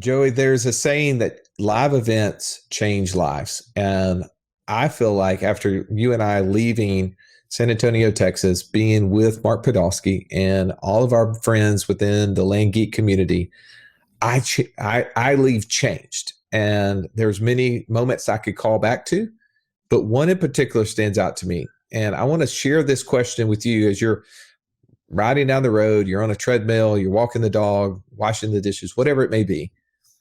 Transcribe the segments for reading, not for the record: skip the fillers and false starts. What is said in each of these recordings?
Joey, there's a saying that live events change lives. And I feel like after you and I leaving San Antonio, Texas, being with Mark Podolsky and all of our friends within the Land Geek community, I leave changed. And there's many moments I could call back to, but one in particular stands out to me. And I want to share this question with you as you're riding down the road, you're on a treadmill, you're walking the dog, washing the dishes, whatever it may be.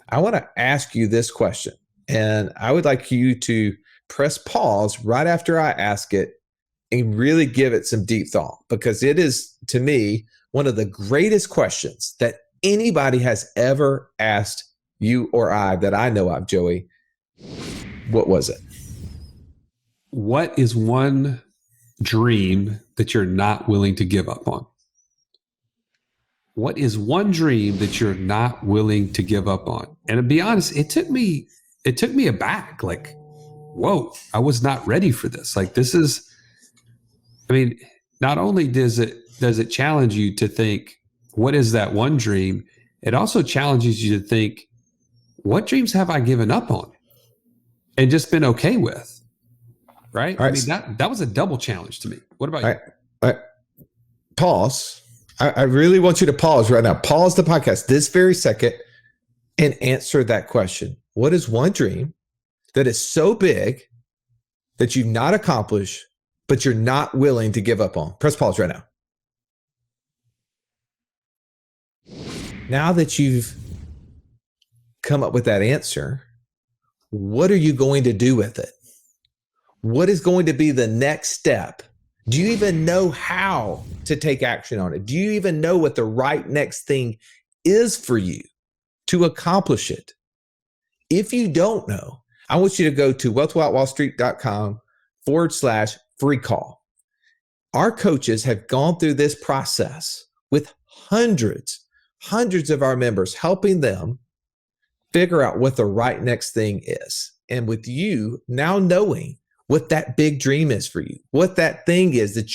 I want to ask you this question, and I would like you to press pause right after I ask it and really give it some deep thought, because it is, to me, one of the greatest questions that anybody has ever asked you or I that I know of, Joey. What was it? What is one dream that you're not willing to give up on? What is one dream that you're not willing to give up on? And to be honest, it took me aback. Like, whoa, I was not ready for this. Like, this is, I mean, not only does it challenge you to think, what is that one dream? It also challenges you to think, what dreams have I given up on and just been okay with? Right? All right. I mean, that was a double challenge to me. What about you? All right. Pause. I really want you to pause right now. Pause the podcast this very second and answer that question. What is one dream that is so big that you've not accomplished, but you're not willing to give up on? Press pause right now. Now that you've come up with that answer, what are you going to do with it? What is going to be the next step? Do you even know how to take action on it? Do you even know what the right next thing is for you to accomplish it? If you don't know, I want you to go to wealthwithoutwallstreet.com/free call. Our coaches have gone through this process with hundreds of our members, helping them figure out what the right next thing is. And with you now knowing what that big dream is for you, what that thing is that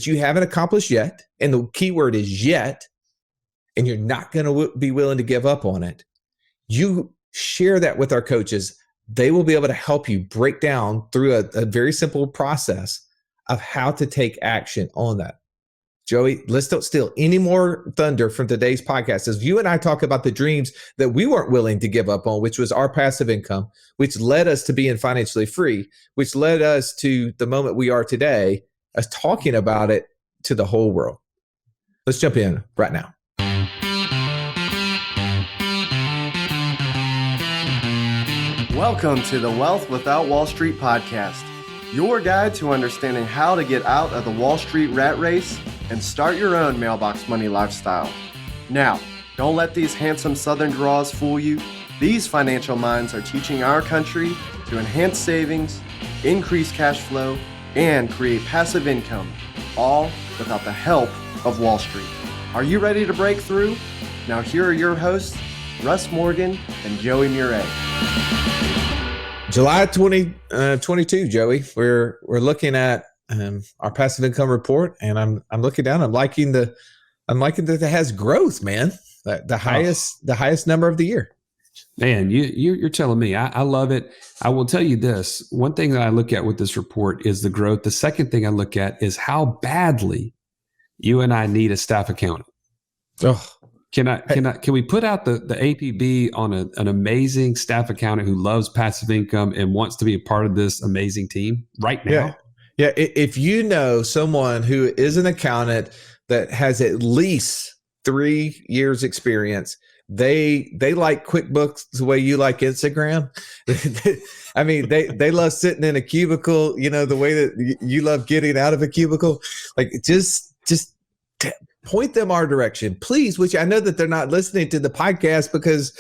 you haven't accomplished yet, and the key word is yet, and you're not going to be willing to give up on it, you share that with our coaches. They will be able to help you break down through a very simple process of how to take action on that. Joey, let's don't steal any more thunder from today's podcast as you and I talk about the dreams that we weren't willing to give up on, which was our passive income, which led us to being financially free, which led us to the moment we are today, us talking about it to the whole world. Let's jump in right now. Welcome to the Wealth Without Wall Street podcast, your guide to understanding how to get out of the Wall Street rat race and start your own mailbox money lifestyle. Now, don't let these handsome Southern draws fool you. These financial minds are teaching our country to enhance savings, increase cash flow, and create passive income, all without the help of Wall Street. Are you ready to break through? Now here are your hosts, Russ Morgan and Joey Murray. July 2022, Joey. We're looking at our passive income report, and I'm looking down. I'm liking that it has growth, man. The highest number of the year. Man, you're telling me. I love it. I will tell you this. One thing that I look at with this report is the growth. The second thing I look at is how badly you and I need a staff accountant. Oh. Can we put out the APB on an amazing staff accountant who loves passive income and wants to be a part of this amazing team right now? Yeah. If you know someone who is an accountant that has at least 3 years experience, they like QuickBooks the way you like Instagram. I mean, they love sitting in a cubicle, the way that you love getting out of a cubicle. Like just point them our direction, please, which I know that they're not listening to the podcast because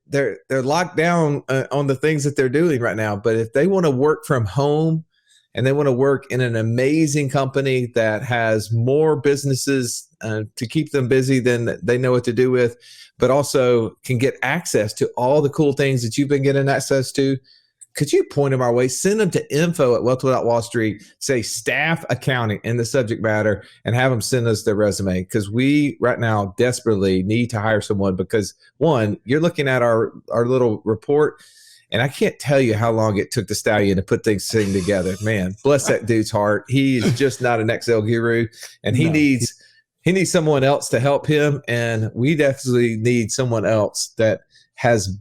they're locked down on the things that they're doing right now. But if they want to work from home and they want to work in an amazing company that has more businesses to keep them busy than they know what to do with, but also can get access to all the cool things that you've been getting access to, could you point them our way? Send them to info@wealth.wall-street, say staff accounting in the subject matter, and have them send us their resume. Because we right now desperately need to hire someone because, one, you're looking at our little report, and I can't tell you how long it took the stallion to put things together. Man, bless that dude's heart. He is just not an Excel guru, and he needs someone else to help him. And we definitely need someone else that has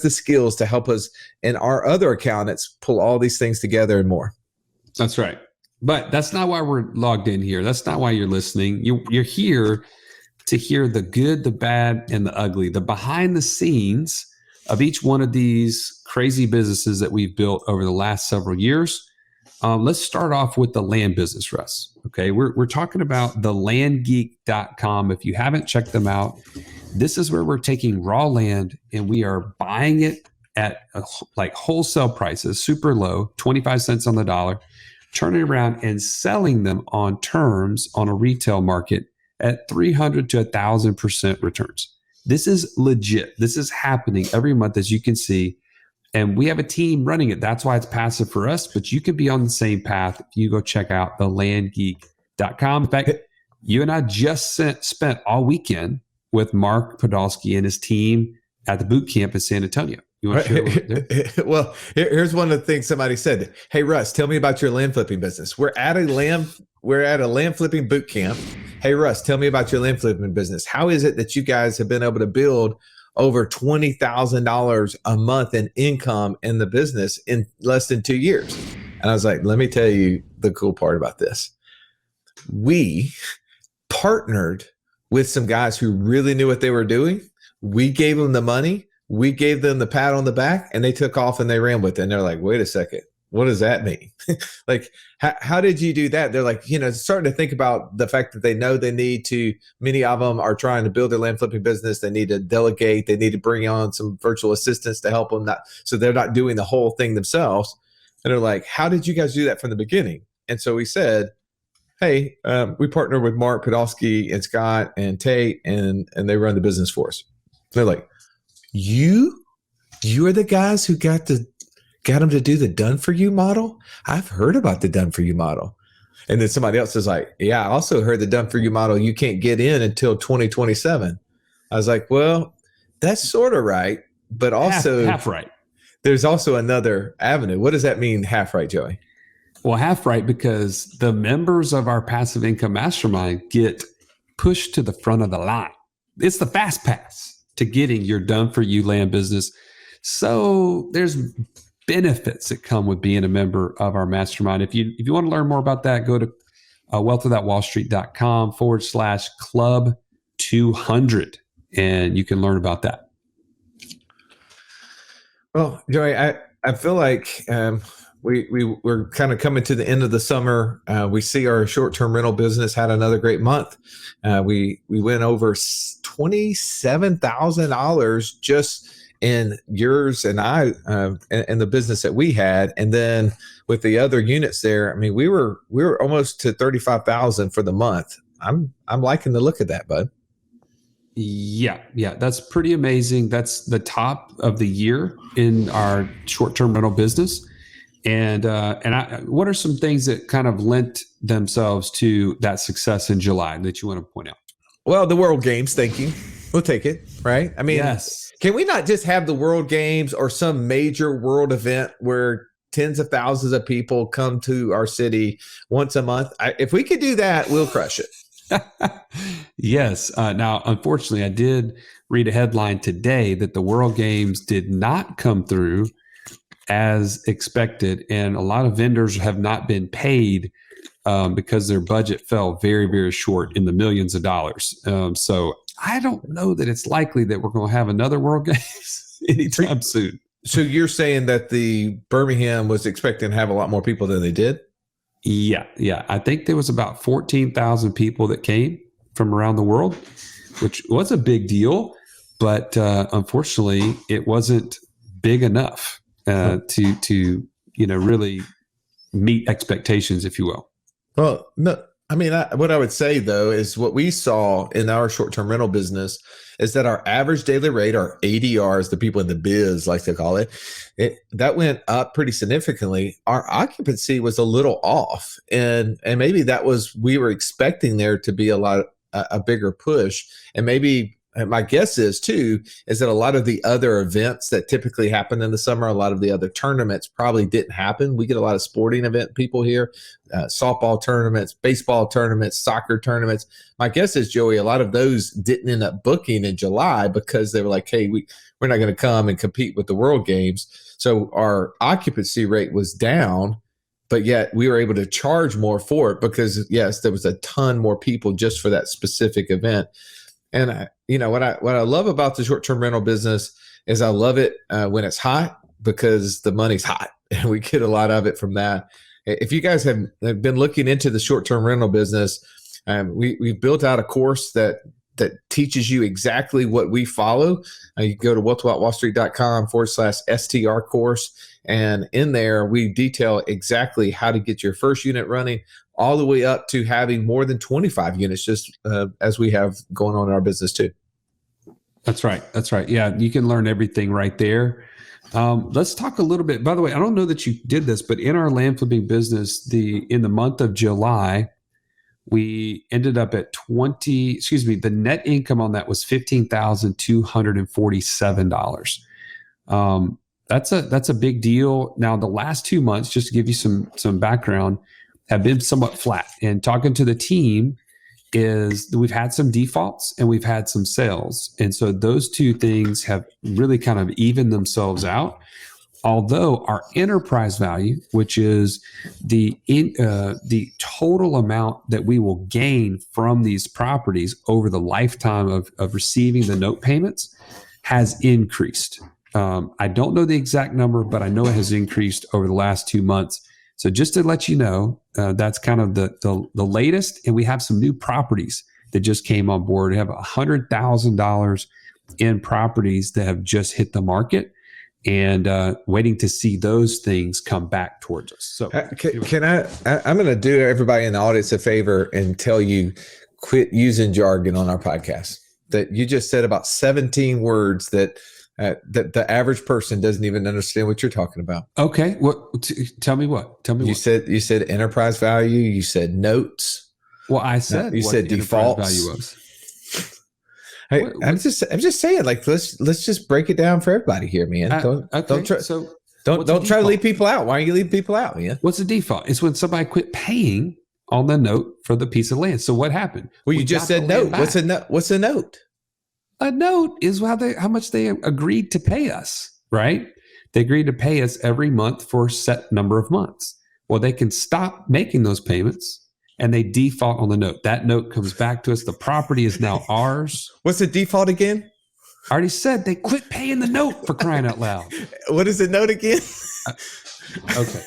the skills to help us and our other accountants pull all these things together and more. That's right. But that's not why we're logged in here. That's not why you're listening. You're here to hear the good, the bad, and the ugly, the behind the scenes of each one of these crazy businesses that we've built over the last several years. Let's start off with the land business, Russ. Okay, we're talking about the landgeek.com. If you haven't checked them out, this is where we're taking raw land and we are buying it at like wholesale prices, super low, 25 cents on the dollar, turning around and selling them on terms on a retail market at 300 to 1,000% returns. This is legit. This is happening every month, as you can see. And we have a team running it. That's why it's passive for us, but you can be on the same path if you go check out the landgeek.com. In fact, you and I just spent all weekend with Mark Podolsky and his team at the boot camp in San Antonio. You want to share what there? Well, here's one of the things somebody said. Hey, Russ, tell me about your land flipping business. We're at a land flipping boot camp. Hey, Russ, tell me about your land flipping business. How is it that you guys have been able to build over $20,000 a month in income in the business in less than 2 years? And I was like, let me tell you the cool part about this. We partnered with some guys who really knew what they were doing. We gave them the money. We gave them the pat on the back, and they took off and they ran with it. And they're like, wait a second. What does that mean? Like, how did you do that? They're like, starting to think about the fact that they know they need to, many of them are trying to build their land flipping business. They need to delegate. They need to bring on some virtual assistants to help them, so they're not doing the whole thing themselves. And they're like, how did you guys do that from the beginning? And so we said, hey, we partner with Mark Podolsky and Scott and Tate, and they run the business for us. They're like, you are the guys who got them to do the done for you model? I've heard about the done for you model. And then somebody else is like, yeah, I also heard the done for you model. You can't get in until 2027. I was like, well, that's sort of right, but also half right. There's also another avenue. What does that mean, half right, Joey? Well, half right, because the members of our passive income mastermind get pushed to the front of the line. It's the fast pass to getting your done for you land business. So there's benefits that come with being a member of our mastermind. If you want to learn more about that, go to wealthwithoutwallstreet.com/club200, and you can learn about that. Well, Joey, I feel like we're kind of coming to the end of the summer. We see our short-term rental business had another great month. We went over $27,000 just in yours and I and the business that we had, and then with the other units there, I mean, we were almost to 35,000 for the month. I'm liking the look of that, bud. Yeah, that's pretty amazing. That's the top of the year in our short-term rental business. And what are some things that kind of lent themselves to that success in July that you want to point out? Well, the World Games, thank you. We'll take it, right? I mean, yes. Can we not just have the World Games or some major world event where tens of thousands of people come to our city once a month? If we could do that, we'll crush it. Yes. Now, unfortunately, I did read a headline today that the World Games did not come through as expected, and a lot of vendors have not been paid because their budget fell very, very short in the millions of dollars. So I don't know that it's likely that we're going to have another World Games anytime soon. So you're saying that the Birmingham was expecting to have a lot more people than they did? Yeah. I think there was about 14,000 people that came from around the world, which was a big deal, but unfortunately, it wasn't big enough to really meet expectations, if you will. Well, no, I mean, what I would say though is what we saw in our short-term rental business is that our average daily rate, our ADR, as the people in the biz like to call it, that went up pretty significantly. Our occupancy was a little off, and maybe that was, we were expecting there to be a bigger push, and maybe. And my guess is too, is that a lot of the other events that typically happen in the summer, a lot of the other tournaments probably didn't happen. We get a lot of sporting event people here, softball tournaments, baseball tournaments, soccer tournaments. My guess is, Joey, a lot of those didn't end up booking in July because they were like, hey, we're not going to come and compete with the World Games. So our occupancy rate was down, but yet we were able to charge more for it because, yes, there was a ton more people just for that specific event. And what I love about the short-term rental business is I love it when it's hot because the money's hot and we get a lot of it from that. If you guys have been looking into the short-term rental business, we built out a course that teaches you exactly what we follow. You go to wealthwithoutwallstreet.com/STR course. And in there, we detail exactly how to get your first unit running, all the way up to having more than 25 units, just as we have going on in our business too. That's right. Yeah, you can learn everything right there. Let's talk a little bit. By the way, I don't know that you did this, but in our land flipping business, in the month of July, we ended up at the net income on that was $15,247. That's a big deal. Now, the last 2 months, just to give you some background, have been somewhat flat. And talking to the team is we've had some defaults and we've had some sales. And so those two things have really kind of evened themselves out. Although our enterprise value, which is the total amount that we will gain from these properties over the lifetime of receiving the note payments, has increased. I don't know the exact number, but I know it has increased over the last 2 months. So just to let you know, that's kind of the latest. And we have some new properties that just came on board. We have $100,000 in properties that have just hit the market, and waiting to see those things come back towards us. So I'm going to do everybody in the audience a favor and tell you, quit using jargon on our podcast. That you just said about 17 words that the average person doesn't even understand what you're talking about. Okay. Tell me what? You said enterprise value. You said notes. Well, I said you said defaults. Value was. I'm just saying, like, let's just break it down for everybody here, man. Don't try to leave people out. Why are you leaving people out, man? What's the default? It's when somebody quit paying on the note for the piece of land. So what happened? Well, you just said note. What's a note? What's a note? A note is how much they agreed to pay us, right? They agreed to pay us every month for a set number of months. Well, they can stop making those payments and they default on the note. That note comes back to us. The property is now ours. What's the default again? I already said they quit paying the note, for crying out loud. What is the note again? Okay.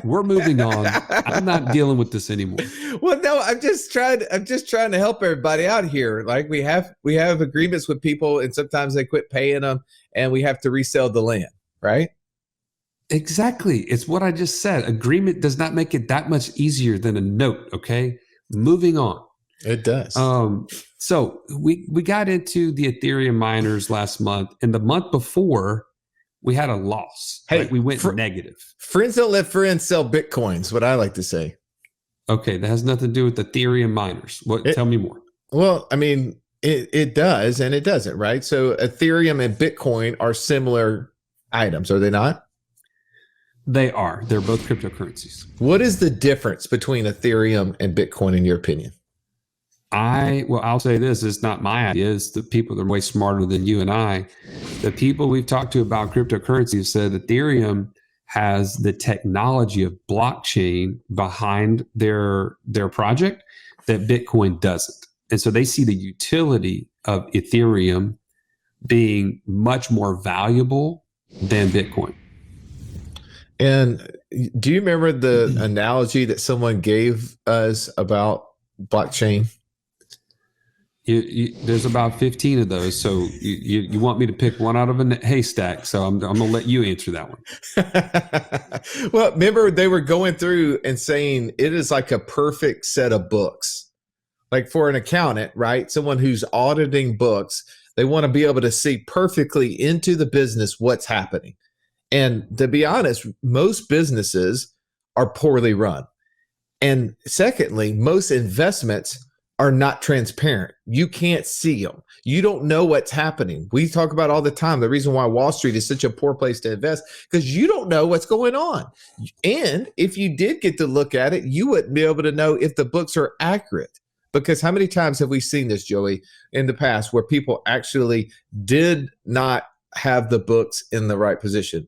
We're moving on. I'm not dealing with this anymore. Well, no, I'm just trying to help everybody out here. Like we have agreements with people, and sometimes they quit paying them and we have to resell the land, right? Exactly. It's what I just said. Agreement does not make it that much easier than a note. Okay. Moving on. It does. So we got into the Ethereum miners last month, and the month before we had a loss. Hey, right? We went negative. Friends don't let friends sell Bitcoins. What I like to say. Okay. That has nothing to do with Ethereum miners. Tell me more. Well, I mean, it does and it doesn't, right? So Ethereum and Bitcoin are similar items, are they not? They are. They're both cryptocurrencies. What is the difference between Ethereum and Bitcoin in your opinion? I'll say this. It's not my idea. It's the people that are way smarter than you and I. The people we've talked to about cryptocurrency have said Ethereum has the technology of blockchain behind their project that Bitcoin doesn't. And so they see the utility of Ethereum being much more valuable than Bitcoin. And do you remember the analogy that someone gave us about blockchain? There's about 15 of those. So you want me to pick one out of a haystack. So I'm going to let you answer that one. Well, remember they were going through and saying it is like a perfect set of books. Like for an accountant, right? Someone who's auditing books, they want to be able to see perfectly into the business what's happening. And to be honest, most businesses are poorly run. And secondly, most investments are not transparent. You can't see them. You don't know what's happening. We talk about all the time the reason why Wall Street is such a poor place to invest, because you don't know what's going on. And if you did get to look at it, you wouldn't be able to know if the books are accurate. Because how many times have we seen this, Joey, in the past where people actually did not have the books in the right position?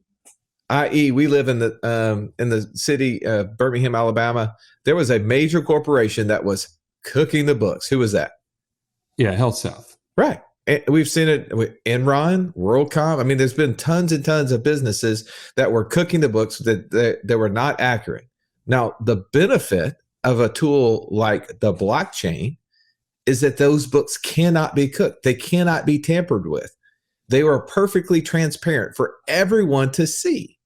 I.e., we live in the city of Birmingham, Alabama. There was a major corporation that was cooking the books. Who was that? Yeah, Health South. Right. And we've seen it with Enron, WorldCom. I mean, there's been tons and tons of businesses that were cooking the books that were not accurate. Now, the benefit of a tool like the blockchain is that those books cannot be cooked. They cannot be tampered with. They were perfectly transparent for everyone to see.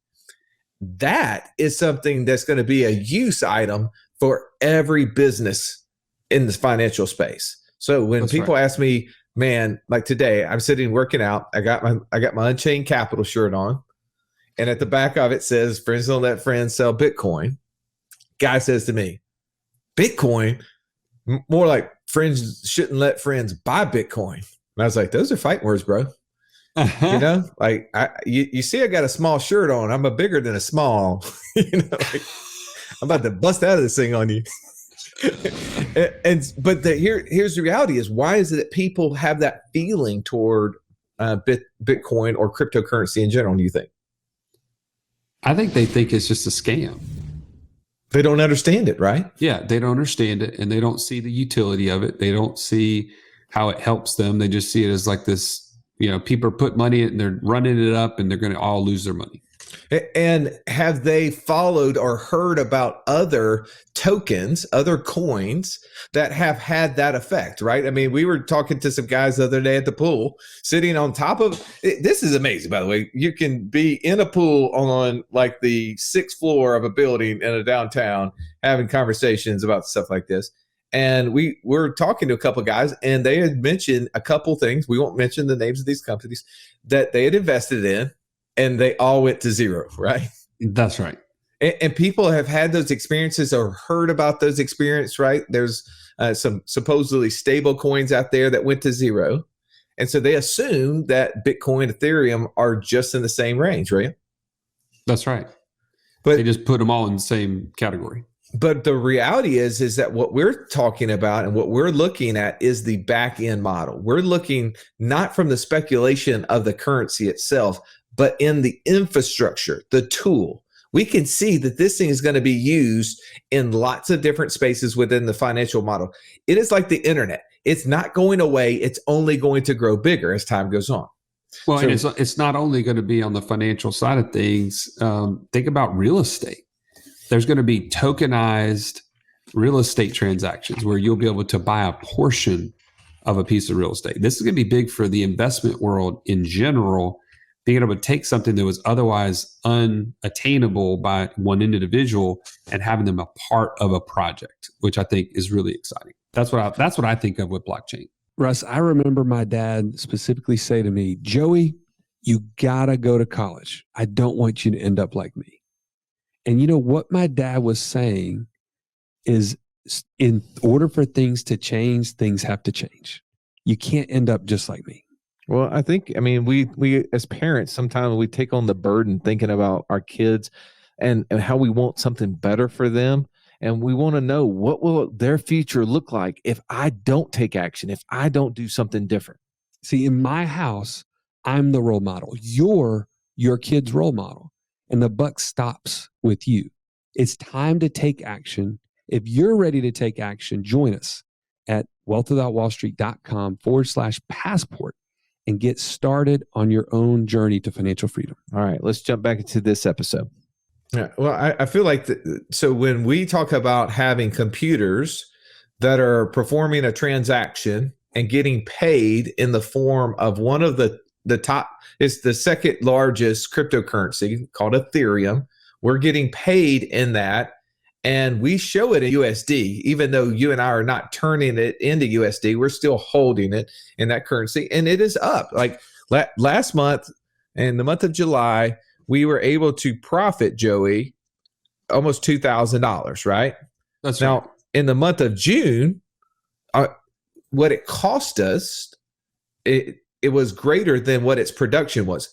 That is something that's going to be a use item for every business in the financial space. So when people ask me, man, like today, I'm sitting working out. I got my Unchained Capital shirt on, and at the back of it says, "Friends don't let friends sell Bitcoin." Guy says to me, "Bitcoin? More like friends shouldn't let friends buy Bitcoin." And I was like, "Those are fighting words, bro." You know, like you see, I got a small shirt on. I'm a bigger than a small. You know, like, I'm about to bust out of this thing on you. But here's the reality: is why is it that people have that feeling toward Bitcoin or cryptocurrency in general? Do you think? I think they think it's just a scam. They don't understand it, right? Yeah, they don't understand it, and they don't see the utility of it. They don't see how it helps them. They just see it as like this. People are putting money in it and they're running it up, and they're going to all lose their money. And have they followed or heard about other tokens, other coins that have had that effect, right? I mean, we were talking to some guys the other day at the pool, sitting on top of, this is amazing, by the way. You can be in a pool on like the 6th floor of a building in a downtown having conversations about stuff like this. And we were talking to a couple of guys, and they had mentioned a couple things. We won't mention the names of these companies that they had invested in, and they all went to zero, right? That's right. And people have had those experiences or heard about those experiences, right? There's some supposedly stable coins out there that went to zero. And so they assume that Bitcoin, Ethereum are just in the same range, right? That's right. But they just put them all in the same category. But the reality is that what we're talking about and what we're looking at is the back end model. We're looking not from the speculation of the currency itself, but in the infrastructure, the tool. We can see that this thing is going to be used in lots of different spaces within the financial model. It is like the internet. It's not going away. It's only going to grow bigger as time goes on. Well, and it's not only going to be on the financial side of things. Think about real estate. There's going to be tokenized real estate transactions where you'll be able to buy a portion of a piece of real estate. This is going to be big for the investment world in general, being able to take something that was otherwise unattainable by one individual and having them a part of a project, which I think is really exciting. That's what I think of with blockchain. Russ, I remember my dad specifically say to me, "Joey, you gotta go to college. I don't want you to end up like me." And you know what my dad was saying is, in order for things to change, things have to change. You can't end up just like me. Well, I think, we as parents, sometimes we take on the burden thinking about our kids and how we want something better for them. And we want to know, what will their future look like if I don't take action, if I don't do something different? See, in my house, I'm the role model. You're your kid's role model. And the buck stops with you. It's time to take action. If you're ready to take action, join us at wealthwithoutwallstreet.com/passport and get started on your own journey to financial freedom. All right, let's jump back into this episode. Yeah, well, I feel like, so when we talk about having computers that are performing a transaction and getting paid in the form of one of the top, it's the second largest cryptocurrency called Ethereum. We're getting paid in that, and we show it in USD. Even though you and I are not turning it into USD, we're still holding it in that currency, and it is up. Like last month, in the month of July, we were able to profit, Joey, almost $2,000, right? That's now right. In the month of June, what it cost us, it was greater than what its production was.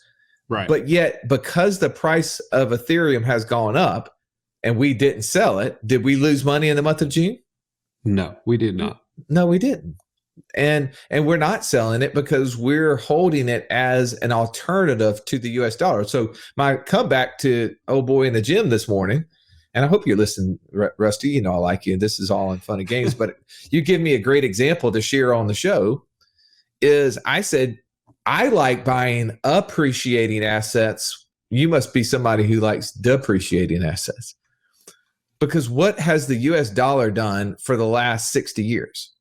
Right. But yet, because the price of Ethereum has gone up and we didn't sell it, did we lose money in the month of June? No, we did not. No, we didn't. And we're not selling it because we're holding it as an alternative to the US dollar. So my comeback to old boy in the gym this morning, and I hope you listen, Rusty, you know I like you. This is all in fun and games, but you give me a great example to share on the show. Is I said, I like buying appreciating assets. You must be somebody who likes depreciating assets. Because what has the US dollar done for the last 60 years?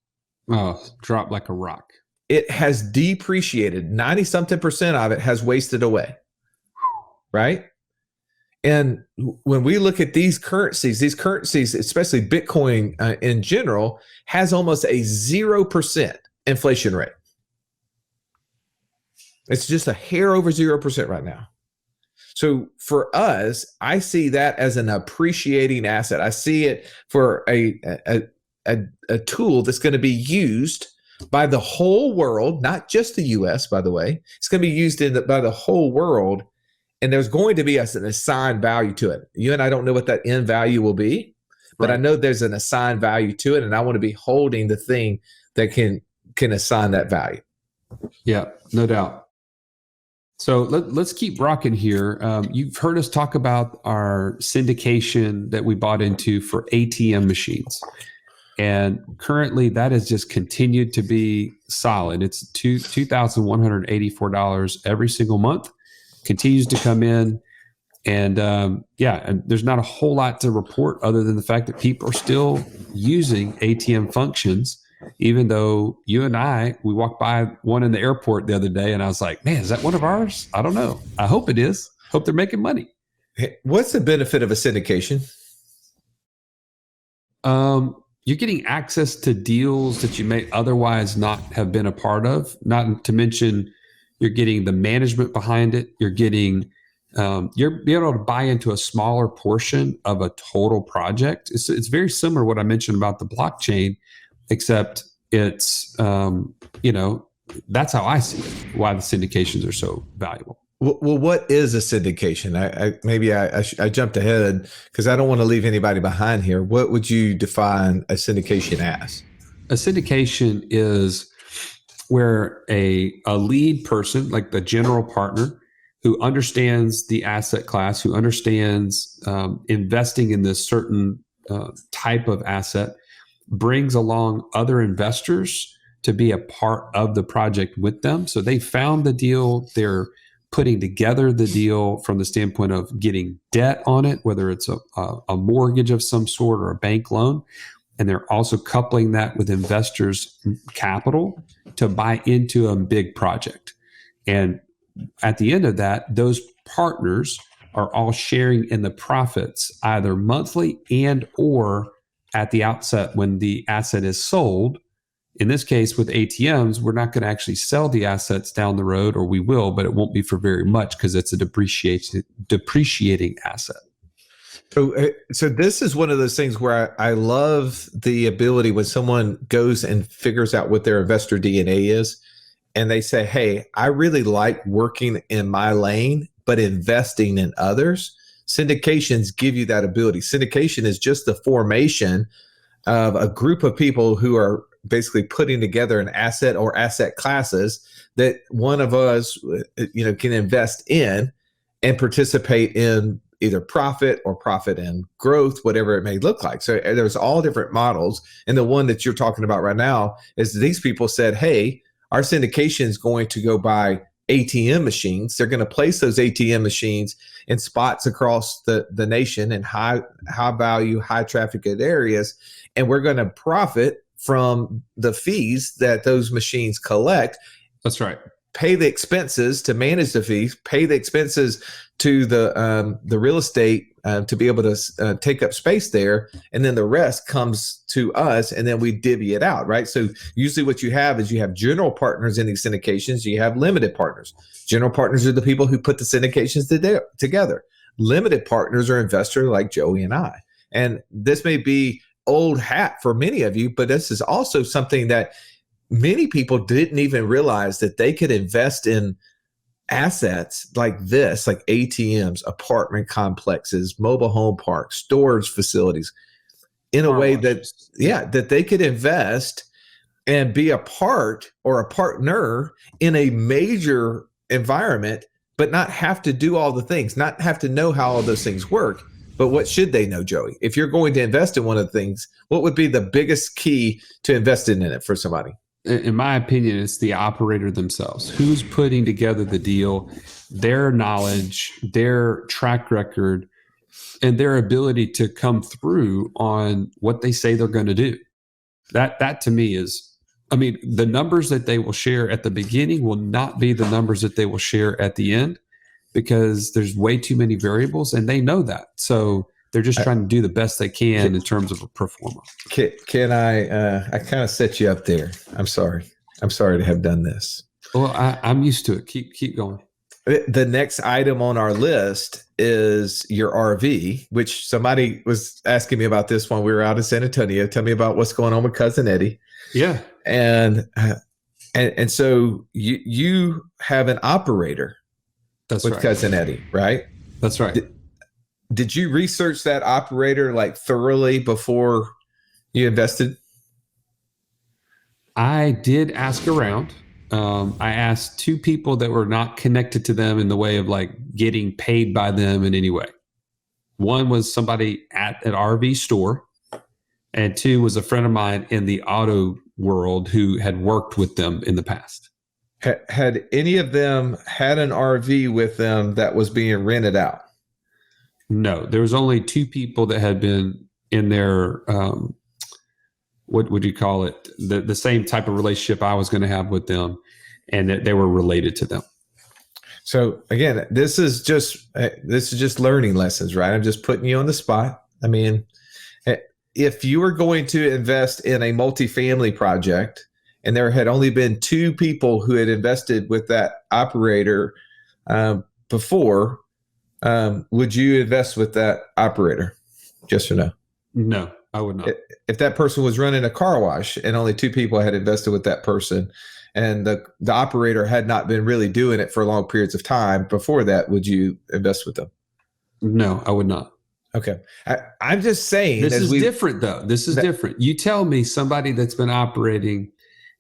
Oh, dropped like a rock. It has depreciated. 90-something% of it has wasted away. Right? And when we look at these currencies, especially Bitcoin in general, has almost a 0% inflation rate. It's just a hair over 0% right now. So for us, I see that as an appreciating asset. I see it for a tool that's going to be used by the whole world, not just the US, by the way. It's going to be used by the whole world. And there's going to be an assigned value to it. You and I don't know what that end value will be, but I know there's an assigned value to it. And I want to be holding the thing that can assign that value. Yeah, no doubt. So let's keep rocking here. You've heard us talk about our syndication that we bought into for ATM machines. And currently that has just continued to be solid. It's $2,184 every single month, continues to come in. And and there's not a whole lot to report other than the fact that people are still using ATM functions. Even though you and we walked by one in the airport the other day and I was like, man, is that one of ours? I don't know. I hope it is. Hope they're making money. What's the benefit of a syndication? You're getting access to deals that you may otherwise not have been a part of, not to mention you're getting the management behind it. You're getting, you're being able to buy into a smaller portion of a total project. It's very similar to what I mentioned about the blockchain, except it's, that's how I see it, why the syndications are so valuable. Well, what is a syndication? I jumped ahead because I don't want to leave anybody behind here. What would you define a syndication as? A syndication is where a lead person, like the general partner, who understands the asset class, who understands investing in this certain type of asset, brings along other investors to be a part of the project with them. So they found the deal, they're putting together the deal from the standpoint of getting debt on it, whether it's a mortgage of some sort or a bank loan. And they're also coupling that with investors' capital to buy into a big project. And at the end of that, those partners are all sharing in the profits either monthly and or at the outset when the asset is sold. In this case, with ATMs, we're not going to actually sell the assets down the road, or we will, but it won't be for very much because it's a depreciating asset. So this is one of those things where I love the ability when someone goes and figures out what their investor DNA is, and they say, hey, I really like working in my lane, but investing in others. Syndications give you that ability. Syndication is just the formation of a group of people who are basically putting together an asset or asset classes that one of us, can invest in and participate in either profit or profit and growth, whatever it may look like. So there's all different models. And the one that you're talking about right now is these people said, hey, our syndication is going to go buy ATM machines. They're going to place those ATM machines in spots across the nation in high value, high trafficked areas. And we're going to profit from the fees that those machines collect. That's right. Pay the expenses to manage the fees, pay the expenses to the real estate to be able to take up space there, and then the rest comes to us, and then we divvy it out, right? So usually what you have is you have general partners in these syndications, you have limited partners. General partners are the people who put the syndications together. Limited partners are investors like Joey and I. And this may be old hat for many of you, but this is also something that many people didn't even realize, that they could invest in assets like this, like ATMs, apartment complexes, mobile home parks, storage facilities, in a way that, that they could invest and be a part or a partner in a major environment, but not have to do all the things, not have to know how all those things work. But what should they know, Joey? If you're going to invest in one of the things, what would be the biggest key to investing in it for somebody? In my opinion, it's the operator themselves. Who's putting together the deal, their knowledge, their track record, and their ability to come through on what they say they're going to do. That to me is, I mean, the numbers that they will share at the beginning will not be the numbers that they will share at the end, because there's way too many variables, and they know that. So they're just trying to do the best they can in terms of a pro forma. Can I kind of set you up there. I'm sorry to have done this. Well, I'm used to it. Keep going. The next item on our list is your RV, which somebody was asking me about this when we were out in San Antonio. Tell me about what's going on with Cousin Eddie. Yeah. And so you have an operator. That's with right. Cousin Eddie, right? That's right. Did you research that operator like thoroughly before you invested? I did ask around. I asked two people that were not connected to them in the way of like getting paid by them in any way. One was somebody at an RV store, and two was a friend of mine in the auto world who had worked with them in the past. Had any of them had an RV with them that was being rented out? No, there was only two people that had been in their, what would you call it? The same type of relationship I was going to have with them, and that they were related to them. So again, this is just learning lessons, right? I'm just putting you on the spot. I mean, if you were going to invest in a multifamily project and there had only been two people who had invested with that operator before, would you invest with that operator? Yes or no? No, I would not. If that person was running a car wash and only two people had invested with that person, and the operator had not been really doing it for long periods of time before that, would you invest with them? No, I would not. Okay. I'm just saying. This is different, though. This is different. You tell me somebody that's been operating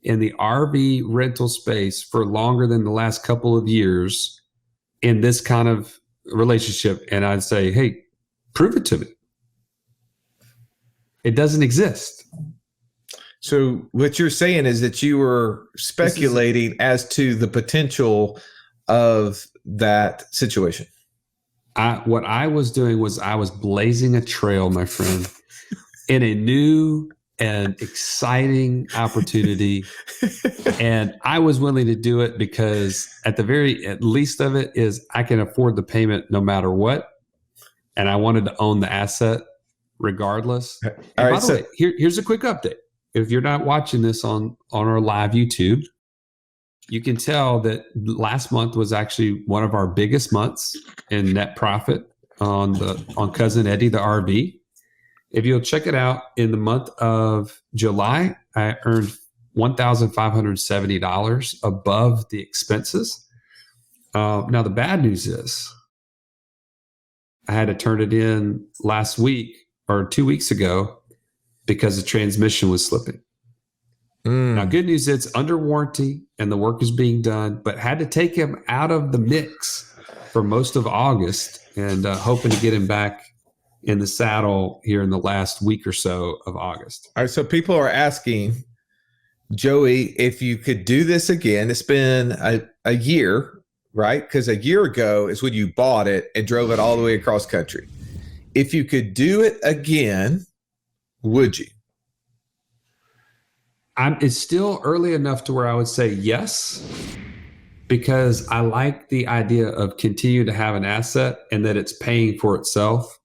in the RV rental space for longer than the last couple of years in this kind of relationship, and I'd say, hey, prove it to me. It doesn't exist. So what you're saying is that you were speculating as to the potential of that situation. What I was doing was I was blazing a trail, my friend, in a new and exciting opportunity. And I was willing to do it because at least of it is I can afford the payment no matter what. And I wanted to own the asset regardless. And by the way, here's a quick update. If you're not watching this on our live YouTube, you can tell that last month was actually one of our biggest months in net profit on Cousin Eddie, the RV. If you'll check it out, in the month of July, I earned $1,570 above the expenses. Now, the bad news is I had to turn it in last week or 2 weeks ago because the transmission was slipping. Now, good news, it's under warranty and the work is being done, but had to take him out of the mix for most of August and hoping to get him back in the saddle here in the last week or so of August. All right. So people are asking, Joey, if you could do this again. It's been a year, right? Because a year ago is when you bought it and drove it all the way across country. If you could do it again, would you? It's still early enough to where I would say yes, because I like the idea of continuing to have an asset and that it's paying for itself.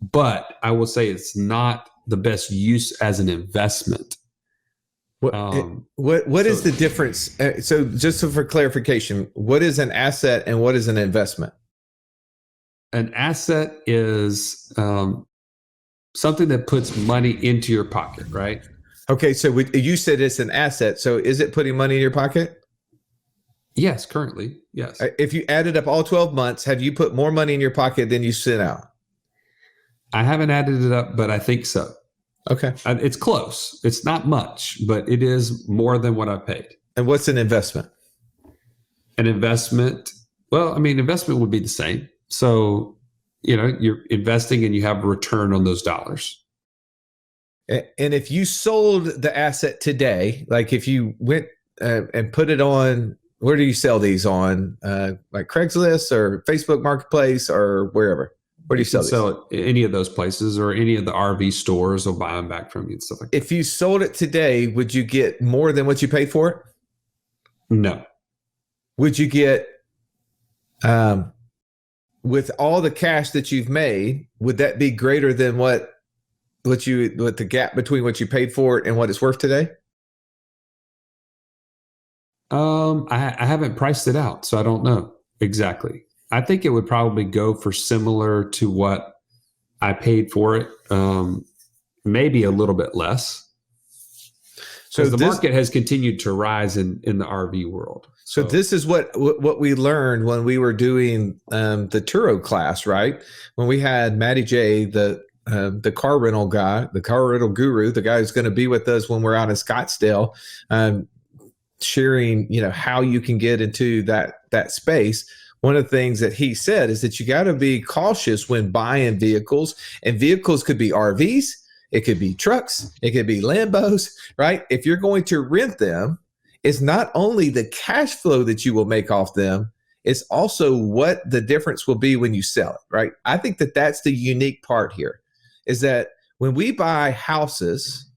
But I will say it's not the best use as an investment. What is the difference? So just for clarification, what is an asset and what is an investment? An asset is something that puts money into your pocket, right? Okay, so you said it's an asset. So is it putting money in your pocket? Yes, currently, yes. If you added up all 12 months, have you put more money in your pocket than you sent out? I haven't added it up, but I think so. Okay. It's close. It's not much, but it is more than what I paid. And what's an investment? An investment, well, I mean, investment would be the same. So, you're investing and you have a return on those dollars. And if you sold the asset today, like if you went and put it on, where do you sell these on? Like Craigslist or Facebook Marketplace or wherever? Where do you sell these? Sell it any of those places or any of the RV stores will buy them back from you and stuff like that. If you sold it today, would you get more than what you paid for it? No. Would you get, with all the cash that you've made, would that be greater than what the gap between what you paid for it and what it's worth today? I haven't priced it out, so I don't know exactly. I think it would probably go for similar to what I paid for it, maybe a little bit less. So the market has continued to rise in the RV world. So this is what we learned when we were doing the Turo class, right? When we had Matty J, the car rental guy, the car rental guru, the guy who's going to be with us when we're out in Scottsdale, sharing, how you can get into that space. One of the things that he said is that you got to be cautious when buying vehicles, and vehicles could be RVs, it could be trucks, it could be Lambos, right? If you're going to rent them, it's not only the cash flow that you will make off them, it's also what the difference will be when you sell it, right? I think that that's the unique part here, is that when we buy houses,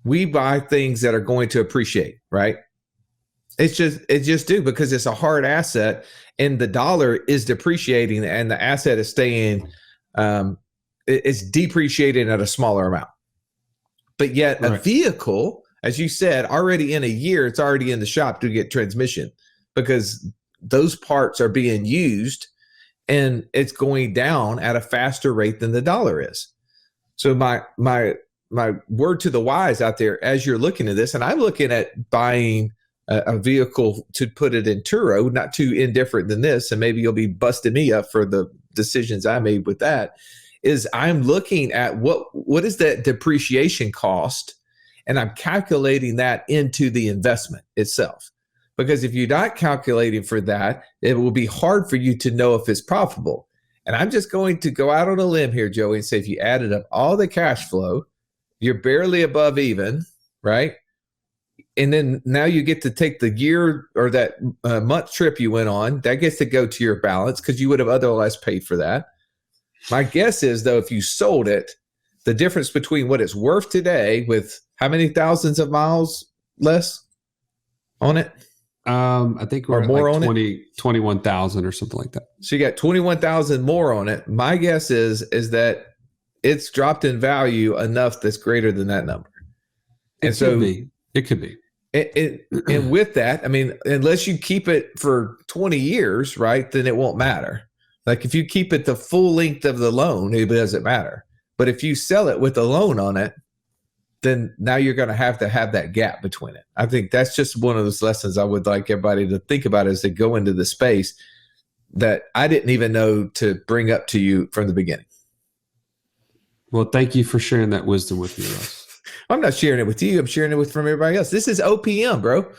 we buy things that are going to appreciate, right? It just do, because it's a hard asset and the dollar is depreciating and the asset is staying, it's depreciating at a smaller amount. But yet a vehicle, as you said, already in a year, it's already in the shop to get transmission, because those parts are being used and it's going down at a faster rate than the dollar is. So my word to the wise out there, as you're looking at this, and I'm looking at buying a vehicle to put it in Turo, not too indifferent than this, and maybe you'll be busting me up for the decisions I made with that, is I'm looking at what is that depreciation cost, and I'm calculating that into the investment itself. Because if you're not calculating for that, it will be hard for you to know if it's profitable. And I'm just going to go out on a limb here, Joey, and say if you added up all the cash flow, you're barely above even, right? And then now you get to take the year or that month trip you went on, that gets to go to your balance because you would have otherwise paid for that. My guess is, though, if you sold it, the difference between what it's worth today with how many thousands of miles less on it? I think we're more at on like 21,000 or something like that. So you got 21,000 more on it. My guess is that it's dropped in value enough that's greater than that number. It could be. And with that, I mean, unless you keep it for 20 years, right, then it won't matter. Like if you keep it the full length of the loan, it doesn't matter. But if you sell it with a loan on it, then now you're going to have that gap between it. I think that's just one of those lessons I would like everybody to think about as they go into the space that I didn't even know to bring up to you from the beginning. Well, thank you for sharing that wisdom with me, Russ. I'm not sharing it with you. I'm sharing it from everybody else. This is OPM, bro.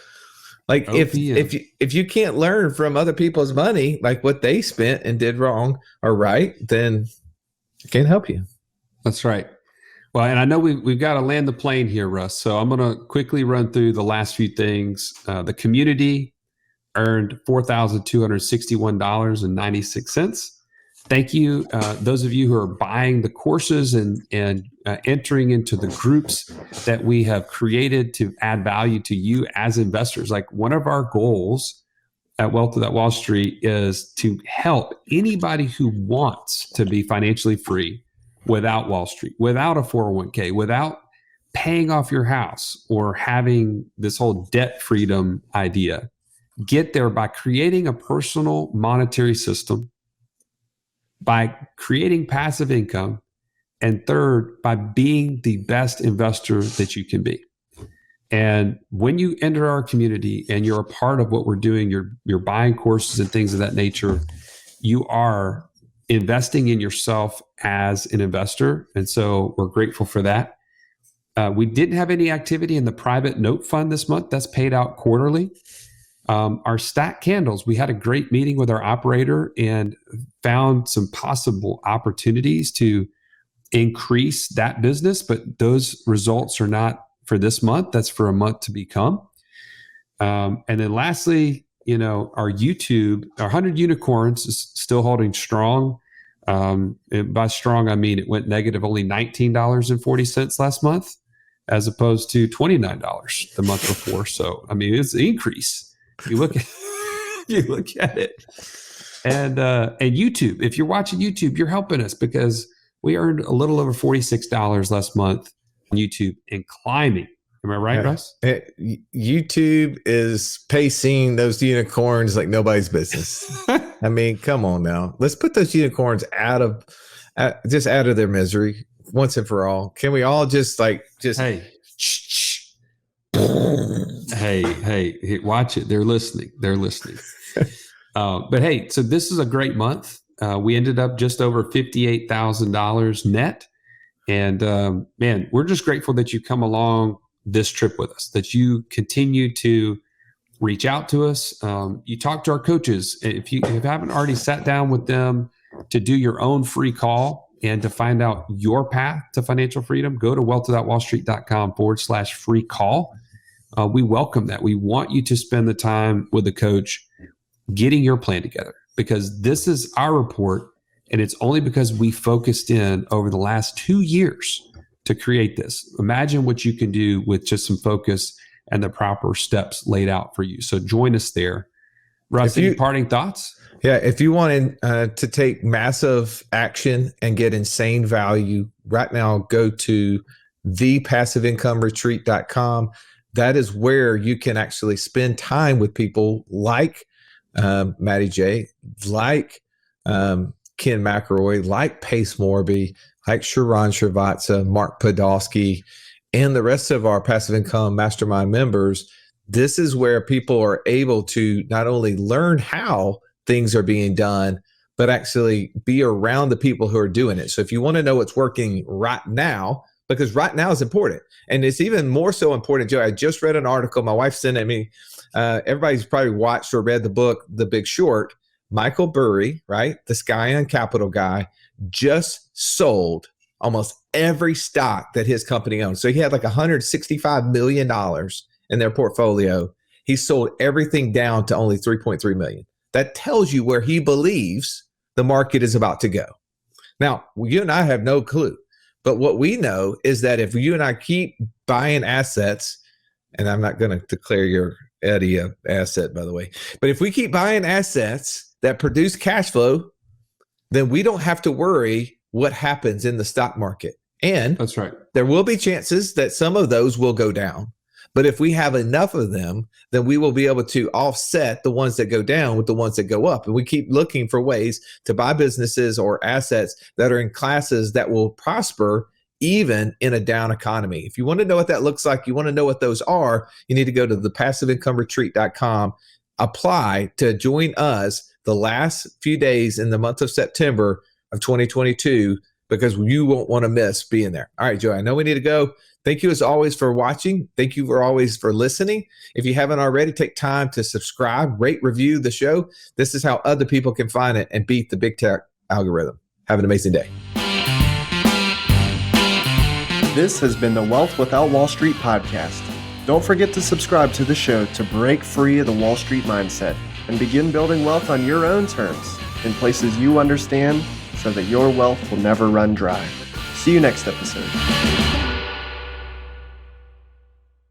Like OPM. if you can't learn from other people's money, like what they spent and did wrong or right, then I can't help you. That's right. Well, and I know we've got to land the plane here, Russ. So I'm going to quickly run through the last few things. The community earned $4,261.96. Thank you, those of you who are buying the courses and entering into the groups that we have created to add value to you as investors. Like, one of our goals at Wealth Without Wall Street is to help anybody who wants to be financially free without Wall Street, without a 401k, without paying off your house or having this whole debt freedom idea. Get there by creating a personal monetary system, by creating passive income, and third, by being the best investor that you can be. And when you enter our community and you're a part of what we're doing, you're buying courses and things of that nature, you are investing in yourself as an investor. And so we're grateful for that. We didn't have any activity in the private note fund this month. That's paid out quarterly. Our stack candles, we had a great meeting with our operator and found some possible opportunities to increase that business, but those results are not for this month. That's for a month to become. And then lastly, our YouTube, our 100 unicorns is still holding strong. And by strong, I mean it went negative only $19.40 last month, as opposed to $29 the month before. So, I mean, it's an increase. You look at it. And YouTube, if you're watching YouTube, you're helping us because we earned a little over $46 last month on YouTube and climbing. Am I right, Russ? YouTube is pacing those unicorns like nobody's business. I mean, come on now. Let's put those unicorns out of their misery once and for all. Can we all just hey, watch it. They're listening. But hey, so this is a great month. We ended up just over $58,000 net. And man, we're just grateful that you come along this trip with us, that you continue to reach out to us. You talk to our coaches. If you haven't already sat down with them to do your own free call and to find out your path to financial freedom, go to wealthwithoutwallstreet.com/free call. We welcome that. We want you to spend the time with the coach getting your plan together, because this is our report. And it's only because we focused in over the last 2 years to create this. Imagine what you can do with just some focus and the proper steps laid out for you. So join us there. Russ, any parting thoughts? Yeah, if you want to take massive action and get insane value right now, go to thepassiveincomeretreat.com. That is where you can actually spend time with people like Matty J, like Ken McElroy, like Pace Morby, like Sharon Srivatsa, Mark Podolsky, and the rest of our passive income mastermind members. This is where people are able to not only learn how things are being done, but actually be around the people who are doing it. So if you want to know what's working right now, because right now is important, and it's even more so important, Joe, I just read an article, my wife sent it me. Everybody's probably watched or read the book, The Big Short. Michael Burry, right? This guy on Capital guy just sold almost every stock that his company owns. So he had like $165 million in their portfolio. He sold everything down to only 3.3 million. That tells you where he believes the market is about to go. Now, you and I have no clue, but what we know is that if you and I keep buying assets, and I'm not going to declare your Eddie an asset, by the way, but if we keep buying assets that produce cash flow, then we don't have to worry what happens in the stock market. And that's right. There will be chances that some of those will go down. But if we have enough of them, then we will be able to offset the ones that go down with the ones that go up. And we keep looking for ways to buy businesses or assets that are in classes that will prosper even in a down economy. If you want to know what that looks like, you want to know what those are, you need to go to thepassiveincomeretreat.com, apply to join us the last few days in the month of September of 2022, because you won't want to miss being there. All right, Joe, I know we need to go. Thank you as always for watching. Thank you for always for listening. If you haven't already, take time to subscribe, rate, review the show. This is how other people can find it and beat the big tech algorithm. Have an amazing day. This has been the Wealth Without Wall Street podcast. Don't forget to subscribe to the show to break free of the Wall Street mindset and begin building wealth on your own terms. in places you understand so that your wealth will never run dry. See you next episode.